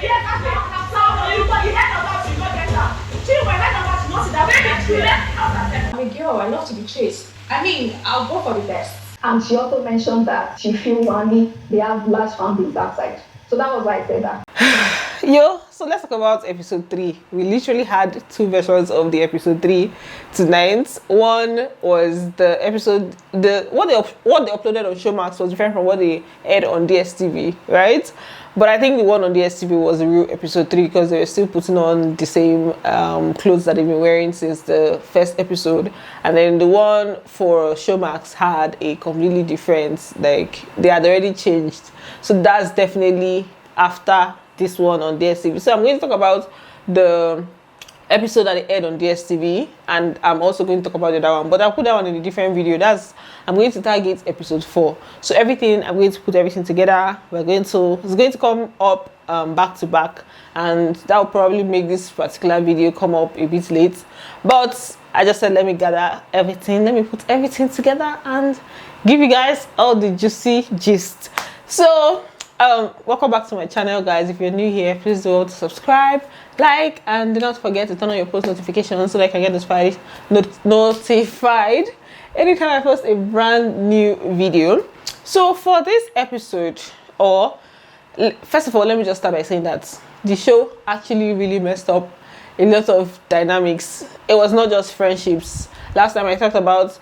I'm a girl, I love to be chased. I mean, I'll go for the best. And she also mentioned that she feels only they have large fan base outside. So that was why I said that. Yo, so let's talk about episode 3. We literally had 2 versions of the episode 3 tonight. One was the episode, what they uploaded on Showmax was different from what they aired on DSTV, right? But I think the one on DSTV was the real episode 3 because they were still putting on the same clothes that they've been wearing since the first episode. And then the one for Showmax had a completely different, like they had already changed. So that's definitely after this one on DSTV. So I'm going to talk about the episode that they aired on DSTV, and I'm also going to talk about the other one, but I'll put that one in a different video. I'm going to target episode 4. So everything, I'm going to put everything together. It's going to come up back to back, and that will probably make this particular video come up a bit late. But I just said, let me gather everything, let me put everything together and give you guys all the juicy gist. So welcome back to my channel, guys. If you're new here, please do subscribe, like, and do not forget to turn on your post notifications so that I can get notified anytime I post a brand new video. So for this episode, first of all, let me just start by saying that the show actually really messed up a lot of dynamics. It was not just friendships. Last time I talked about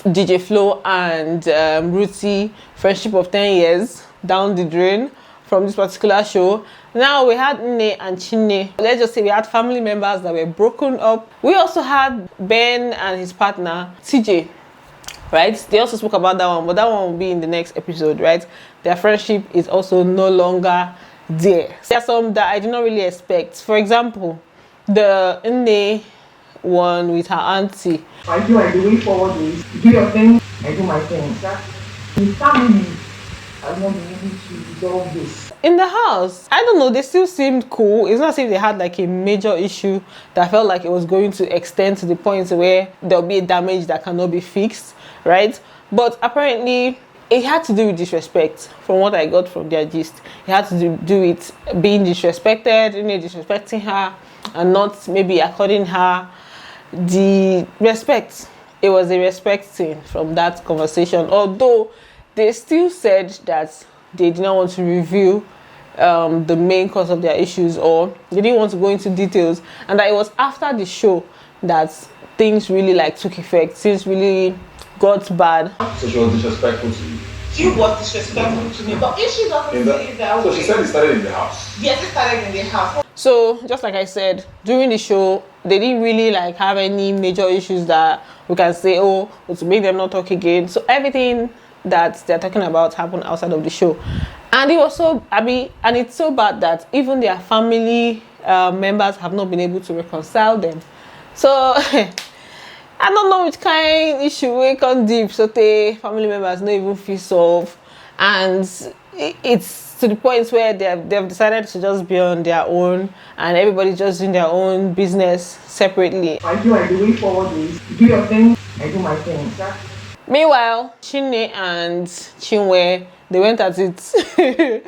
DJ Flo and Ruthie, friendship of 10 years down the drain from this particular show. Now we had Nne and Chinne. Let's just say we had family members that were broken up. We also had Ben and his partner TJ, right? They also spoke about that one, but that one will be in the next episode, right? Their friendship is also no longer there. There are some that I did not really expect. For example, the Nne one with her auntie. I feel like the way forward is do your thing, I do my thing. The family has not been able to resolve this. In the house, I don't know, they still seemed cool. It's not as if they had like a major issue that felt like it was going to extend to the point where there'll be a damage that cannot be fixed, right? But apparently it had to do with disrespect. From what I got from their gist, it had to do with being disrespected, disrespecting her and not maybe according her the respect. It was a respect thing from that conversation, although they still said that they did not want to reveal the main cause of their issues, or they didn't want to go into details, and that it was after the show that things really like took effect, things really got bad. So she was disrespectful to you? She was disrespectful to me, but if she doesn't say it that way. So she said it started in the house? Yes, it started in the house. So just like I said, during the show, they didn't really like have any major issues that we can say, oh, to make them not talk again. So everything that they're talking about happened outside of the show. And it was so, and it's so bad that even their family members have not been able to reconcile them. So I don't know which kind issue we can deep, so the family members not even feel solved, and it's to the point where they've decided to just be on their own, and everybody's just doing their own business separately. I feel like the way forward is do your thing, I do my thing. Meanwhile, Chinne and Chinwe, they went at it. They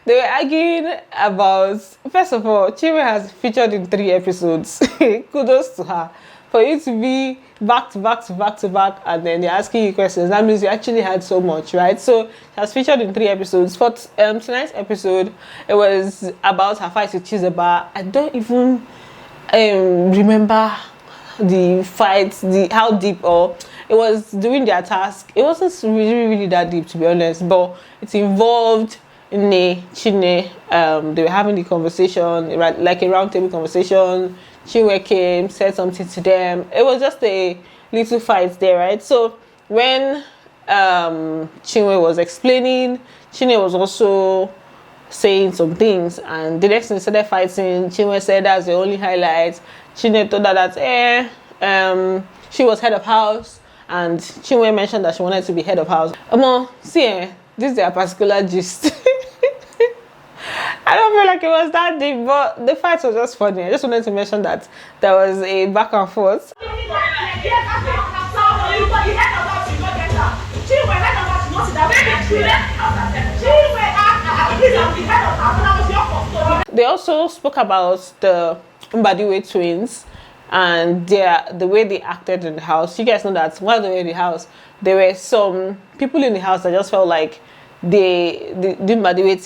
were arguing about, first of all, Chinwe has featured in 3 episodes. Kudos to her. For you to be back to back, and then they're asking you questions, that means you actually had so much, right? So she has featured in 3 episodes. For tonight's episode, it was about her fight with Chisaba. I don't even remember the fight, how deep, or it was during their task. It wasn't really that deep, to be honest, but it involved Nne, Chinne. They were having the conversation, like a round table conversation. Chinwe came, said something to them. It was just a little fight there, right? So when Chinwe was explaining, Chinne was also saying some things, and the next thing they started fighting. Chinwe said that's the only highlight. Chinne told her that she was head of house, and Chinwe mentioned that she wanted to be head of house. See, this is their particular gist. I don't feel like it was that deep, but the fight was just funny. I just wanted to mention that there was a back and forth. They also spoke about the Mbadiwe twins and the way they acted in the house. You guys know that while they were in the house, there were some people in the house that just felt like the Mbadiwe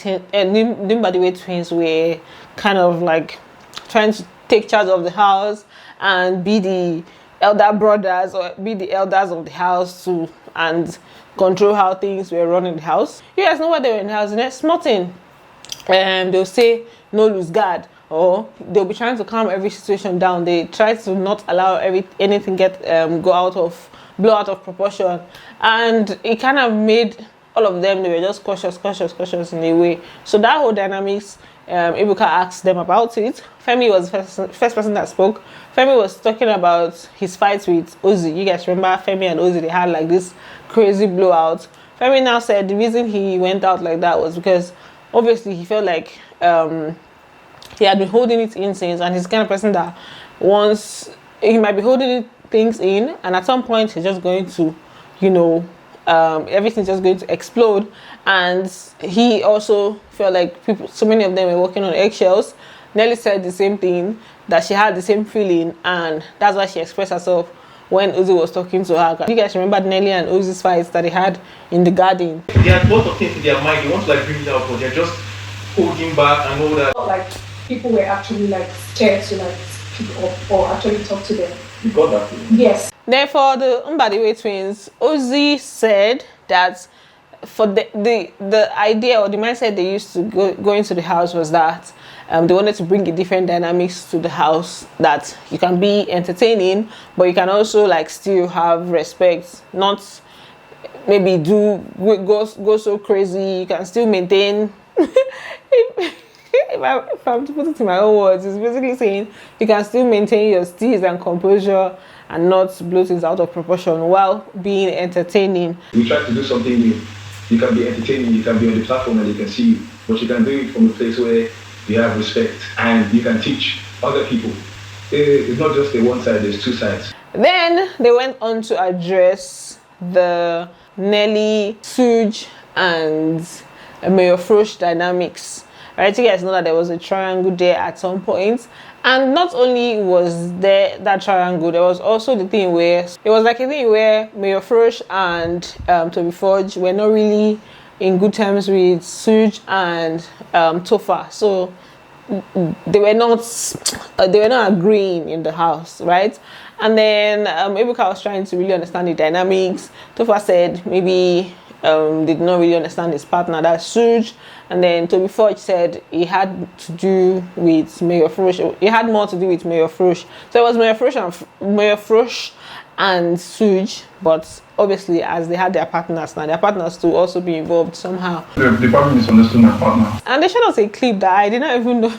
twins were kind of like trying to take charge of the house and be the elder brothers or be the elders of the house too, and control how things were run in the house. You guys know what they were in the house. The next small thing, they'll say no lose guard, or they'll be trying to calm every situation down. They try to not allow anything blow out of proportion, and it kind of made all of them, they were just cautious in a way. So that whole dynamics, Ebuka asked them about it. Femi was the first person that spoke. Femi was talking about his fights with Ozzy. You guys remember Femi and Ozzy, they had like this crazy blowout. Femi now said the reason he went out like that was because obviously he felt like he had been holding it in since, and he's the kind of person that he might be holding things in, and at some point he's just going to, everything's just going to explode. And he also felt like so many of them were walking on eggshells. Nelly said the same thing, that she had the same feeling, and that's why she expressed herself when Ozzy was talking to her. You guys remember Nelly and Ozzy's fights that they had in the garden? They had lots of things in their mind. They want to like bring it out, but they're just holding back and all that. Like people were actually like scared to like speak up or actually talk to them. You got that feeling? Yes. Therefore, the Mbadiwe twins, Ozzy said that for the idea or the mindset they used to go into the house was that they wanted to bring a different dynamics to the house, that you can be entertaining, but you can also like still have respect, not maybe go so crazy. You can still maintain. If I'm to put it in my own words, it's basically saying you can still maintain your steeze and composure and not blow things out of proportion while being entertaining. We try to do something new. You can be entertaining, you can be on the platform and they can see you, but you can do it from a place where you have respect and you can teach other people. It's not just the one side, there's two sides. Then they went on to address the Nelly, Sooj, and Mayor Frosh dynamics. Right, you guys know that there was a triangle there at some point, and not only was there that triangle, there was also the thing where it was like a thing where Mayor Frosh and Toby Forge were not really in good terms with Sooj and Tofa, so they were not agreeing in the house, right? And then Ebuka was trying to really understand the dynamics. Tofa said maybe did not really understand his partner, that's Sooj. And then Toby Forge said he had to do with Mayor Frosh. He had more to do with Mayor Frosh. So it was Mayor Frosh and Sooj, but obviously as they had their partners now, their partners to also be involved somehow. They probably misunderstood my partner. And they showed us a clip that I did not even know.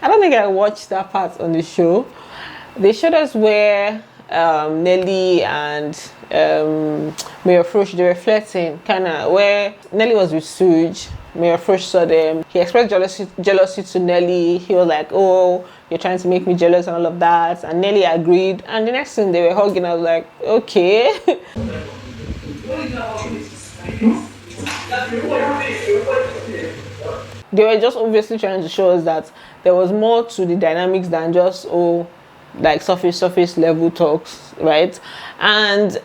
I don't think I watched that part on the show. They showed us where Nelly and Mayor Frosh, they were flirting, kind of, where Nelly was with Sooj. Mayor Frosh saw them. He expressed jealousy to Nelly. He was like, oh, you're trying to make me jealous and all of that. And Nelly agreed. And the next thing they were hugging, I was like, okay. They were just obviously trying to show us that there was more to the dynamics than just, like surface level talks, right? And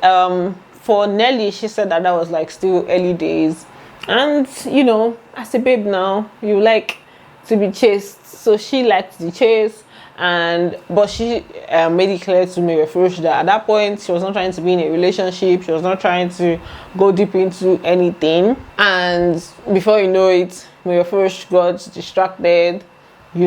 for Nelly, she said that was like still early days. And as a babe now, you like to be chased, so she liked the chase, but she made it clear to Mayor Frosh that at that point she was not trying to be in a relationship, she was not trying to go deep into anything. And before you know it, Mayor Frosh got distracted, the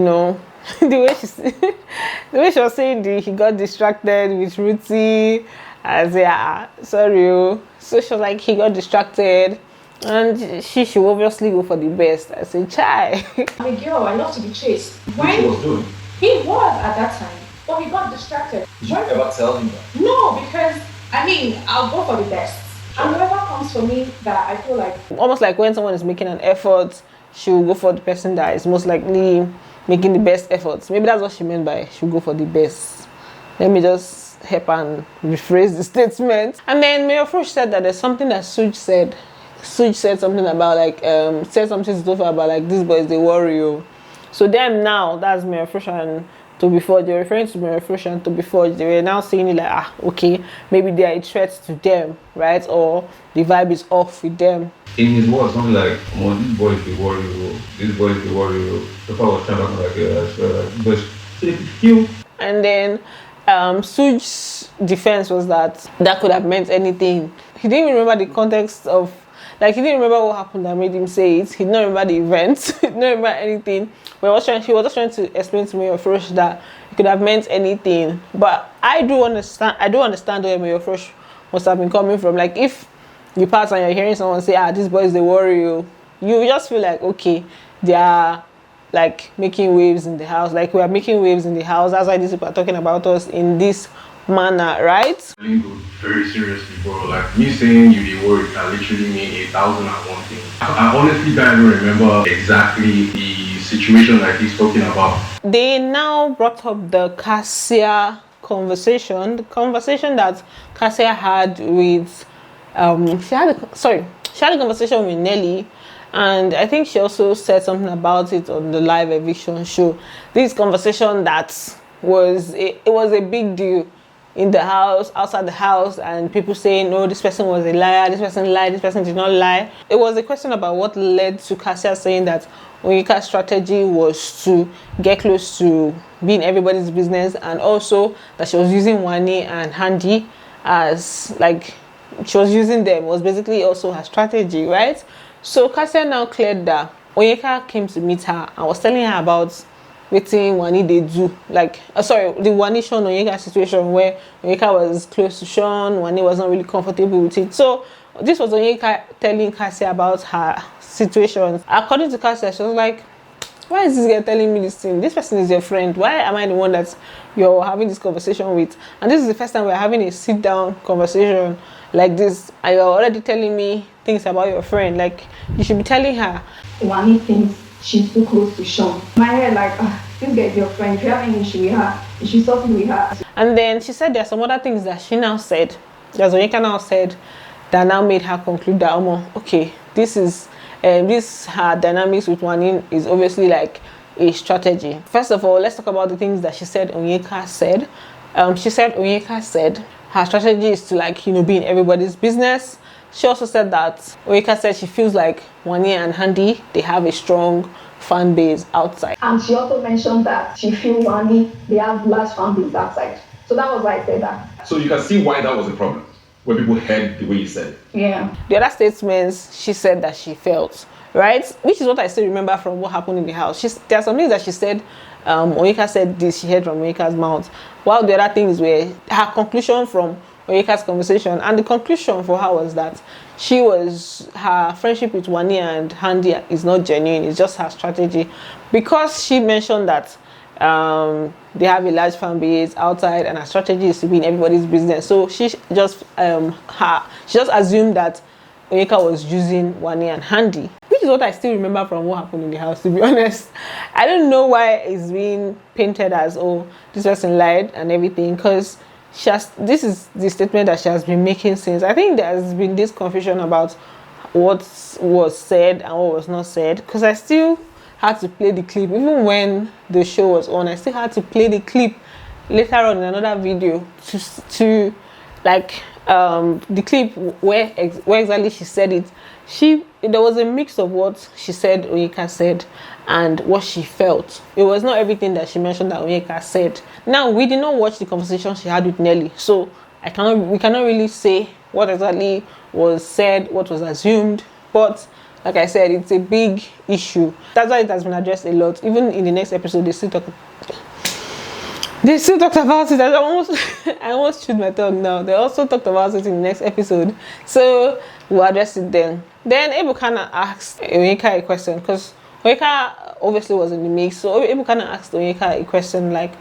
way she was saying he got distracted with Ruthie. I said, sorry. So she was like, he got distracted. And she should obviously go for the best. I said, chai. I'm a girl, I love to be chased. Which he was doing. He was at that time, but he got distracted. Did you ever tell him that? No, because I'll go for the best. And whoever comes for me that I feel like, almost like when someone is making an effort, she will go for the person that is most likely making the best efforts. Maybe that's what she meant by she'll go for the best. Let me just help and rephrase the statement. And then Mayor Frosh said that there's something that Sooj said. Sooj said something about said something to Tofa about like, these boys, they worry you. So them now, that's Mayor Fresh and Toby Forge. They're referring to Mayor Fresh and Toby Forge. They were now saying it like, okay, maybe they are a threat to them, right? Or the vibe is off with them. In his words, something like, oh, this boy is the warrior, this boy is the warrior. So far, I was trying to like, but so if you feel. And then Sooj's defense was that could have meant anything. He didn't even remember the context of, like, he didn't remember what happened that made him say it. He didn't remember the events. He didn't remember anything. But he was just trying to explain to Mayor Fresh that it could have meant anything. But I do understand where Mayor Fresh must have been coming from. Like, if you pass and you're hearing someone say, this boy is the warrior, you just feel like, okay, they are like making waves in the house. Like, we are making waves in the house. That's why these people are talking about us in this manner, right? Very seriously, bro. Like, me saying you be worried can literally mean 1,001 things. I honestly can't even remember exactly the situation like he's talking about. They now brought up the Kassia conversation, the conversation that Kassia had with she had a conversation with Nelly, and I think she also said something about it on the live eviction show. This conversation that was a big deal in the house, outside the house, and people saying, no, this person was a liar, this person lied, this person did not lie. It was a question about what led to Kassia saying that Onyeka's strategy was to get close to being everybody's business, and also that she was using Wani and Handy as, like, she was using them, was basically also her strategy, right? So Kassia now cleared that Onyeka came to meet her and was telling her about wetin Wani they do, like the Wani Sean Onyeka situation where Onyeka was close to Sean, Wani was not really comfortable with it. So this was Onyeka telling Kassia about her situations. According to Kassia, she was like, why is this girl telling me this thing? This person is your friend. Why am I the one that you're having this conversation with? And this is the first time we're having a sit down conversation like this, and you're already telling me things about your friend. Like, you should be telling her. Wani thinks she's too close to Sean. My head like, this girl is your friend. If you have any issue with her, you should talk with her. And then she said there are some other things that she now said, that Onyeka now said, that now made her conclude that, okay, this is her dynamics with Wani is obviously like a strategy. First of all, let's talk about the things that she said Onyeka said. She said Onyeka said her strategy is to, like, be in everybody's business. She also said that Onyeka said she feels like Wani and Handy, they have a strong fan base outside. And she also mentioned that she feels Wani, they have large fan base outside. So that was why I said that. So you can see why that was a problem, when people heard the way you said it. Yeah. The other statements she said that she felt, right? Which is what I still remember from what happened in the house. There are some things that she said, Onyeka said this, she heard from Onyeka's mouth. While the other things were her conclusion from Onyeka's conversation. And the conclusion for her was that her friendship with Wani and Handy is not genuine, it's just her strategy. Because she mentioned that they have a large fan base outside and her strategy is to be in everybody's business. So she just assumed that Onyeka was using Wani and Handy, which is what I still remember from what happened in the house, to be honest. I don't know why it's being painted as, this person lied and everything, because this is the statement that she has been making since. I think there has been this confusion about what was said and what was not said, because I still had to play the clip. Even when the show was on, I still had to play the clip later on in another video to like the clip where exactly she said it. There was a mix of what she said Onyeka said and what she felt. It was not everything that she mentioned that Onyeka said. Now, we did not watch the conversation she had with Nelly, so we cannot really say what exactly was said, what was assumed. But like I said, it's a big issue. That's why it has been addressed a lot. Even in the next episode, they still talked about it. I almost chewed my tongue now. They also talked about it in the next episode. So we'll address it then. Then Ebukana asked Onyeka a question, because Onyeka obviously was in the mix. So Ebukana asked Onyeka a question like,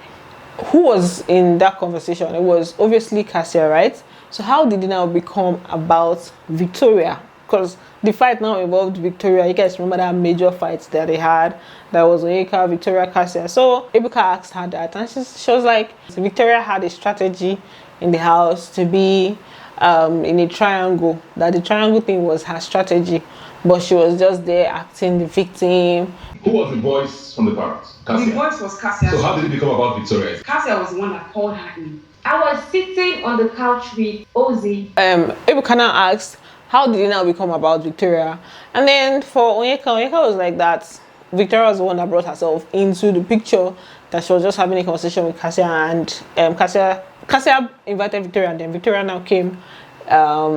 who was in that conversation? It was obviously Kassia, right? So how did it now become about Victoria? Because the fight now involved Victoria. You guys remember that major fight that they had? That was Onyeka, Victoria, Kassia. So Ebuka asked her that, and she was like, Victoria had a strategy in the house to be in a triangle. That the triangle thing was her strategy. but she was just there acting the victim. Who was the voice from the parents? The Kassia. voice was Kassia. So how did it become about Victoria? Kassia was the one that called her in. I was sitting on the couch with Ozzy. Ebuka now asked, how did it now become about Victoria? And then for Onyeka was like that Victoria was the one that brought herself into the picture, that she was just having a conversation with Kassia, and Kassia invited Victoria, and then Victoria now came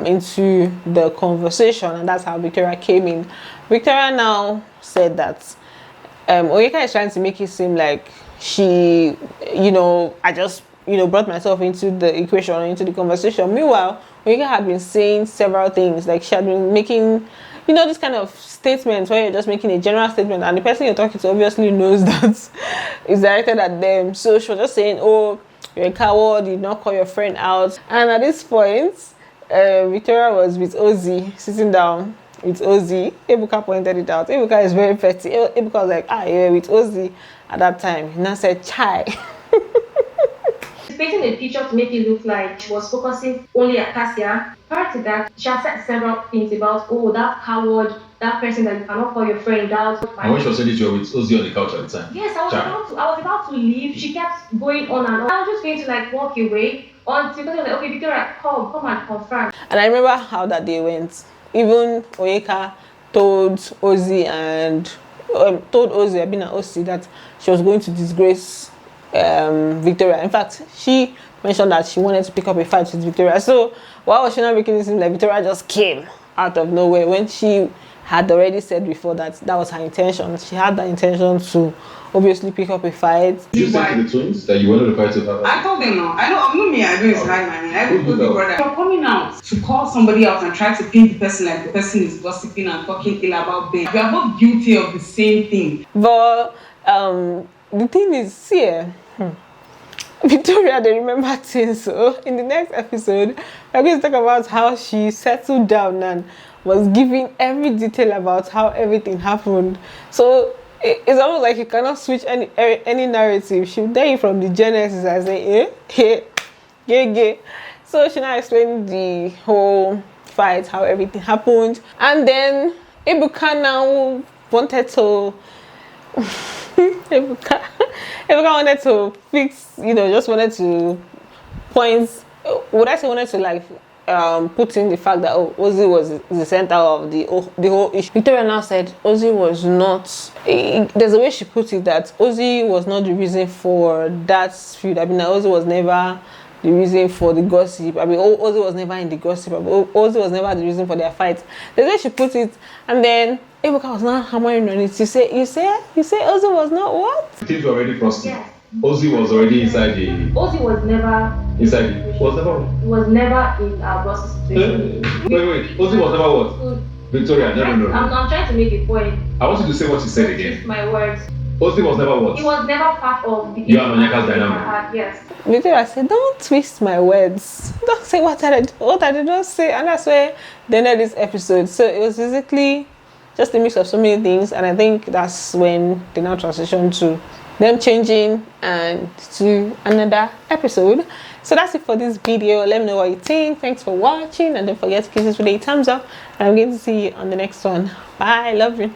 into the conversation, and that's how Victoria came in. Victoria now said that Onyeka is trying to make it seem like she, I just, brought myself into the equation, into the conversation. Meanwhile, Onyeka had been saying several things, like she had been making, this kind of statements where you're just making a general statement, and the person you're talking to obviously knows that it's directed at them. So she was just saying, oh, you're a coward, you did not call your friend out. And at this point, Victoria was with Ozzy, sitting down with Ozzy. Ebuka pointed it out. Ebuka is very petty. Ebuka was like, you're with Ozzy at that time. He now said, chai. She's painting a picture to make it look like she was focusing only at Kassia. Prior to that, she has said several things about, oh, that coward, that person that you cannot call your friend out. And when she was saying this, you were with Ozzy on the couch at the time. Yes, I was about to leave. She kept going on and on. I was just going to walk away until she was like, okay, Victoria, come and confirm. And I remember how that day went. Even Onyeka told Ozzy I've been at Ozzy, that she was going to disgrace Victoria. In fact, she mentioned that she wanted to pick up a fight with Victoria. So why was she not making it seem like Victoria just came out of nowhere when she had already said before that was her intention? She had the intention to obviously pick up a fight. Did you say to the twins that you wanted to fight with her? I told them no. I know me. I know it's high money. I don't know the brother. You're coming out to call somebody out and try to paint the person like the person is gossiping and talking ill about them. We are both guilty of the same thing. But the thing is, here, Victoria, they remember things. So in the next episode, we're going to talk about how she settled down and was giving every detail about how everything happened. So it's almost like you cannot switch any narrative. She'll tell you from the genesis and say, gay. So she now explained the whole fight, how everything happened. And then Ebuka now wanted to Ebuka wanted to fix, just wanted to point, wanted to put in the fact that Ozzy was the center of the whole issue. Victoria now said Ozzy was not, there's a way she put it, that Ozzy was not the reason for that feud. Ozzy was never the reason for the gossip. Ozzy was never in the gossip. Ozzy was never the reason for their fight. There's a way she put it, and then Ebuka was not hammering on it. You say Ozzy was not what? Things were already frosty. Yes. Ozzy was already inside the... Ozzy was never... Inside the... Was never in a gossip situation. Wait. Ozzy was never what? Victoria, no. I'm trying to make a point. I want you to say what you said again. My words. Ozzy was never what? He was never part of the... You and Onyeka's dynamic. Yes. Victoria said, don't twist my words. Don't say what I did not say. And that's where they ended this episode. So it was basically just a mix of so many things. And I think that's when they now transitioned to them changing and to another episode. So that's it for this video. Let me know what you think. Thanks for watching. And don't forget to give this video a thumbs up. And I'm going to see you on the next one. Bye. Love you.